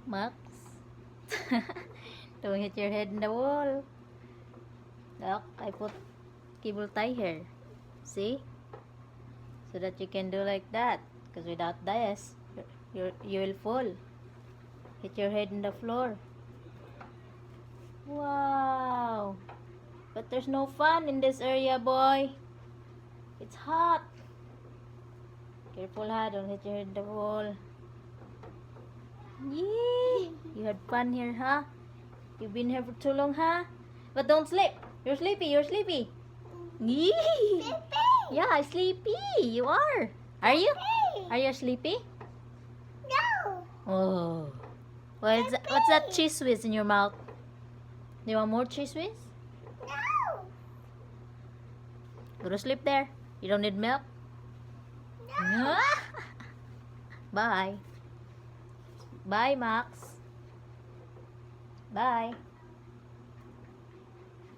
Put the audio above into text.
Max. Don't hit your head in the wall. Look, I put cable tie here. See? So that you can do like that. Because without this, you will fall. Hit your head in the floor. Wow. But there's no fun in this area, boy. It's hot. Careful, ha. Don't hit your head in the wall. Yee! You had fun here, huh? You've been here for too long, huh? But don't sleep. You're sleepy. You're sleepy. Yee! Yeah, sleepy. You are. Are you? Are you sleepy? No. Oh. What's that cheese whiz in your mouth? Do you want more cheese whiz? No. Go to sleep there. You don't need milk? No. Bye. Bye, Max. Bye.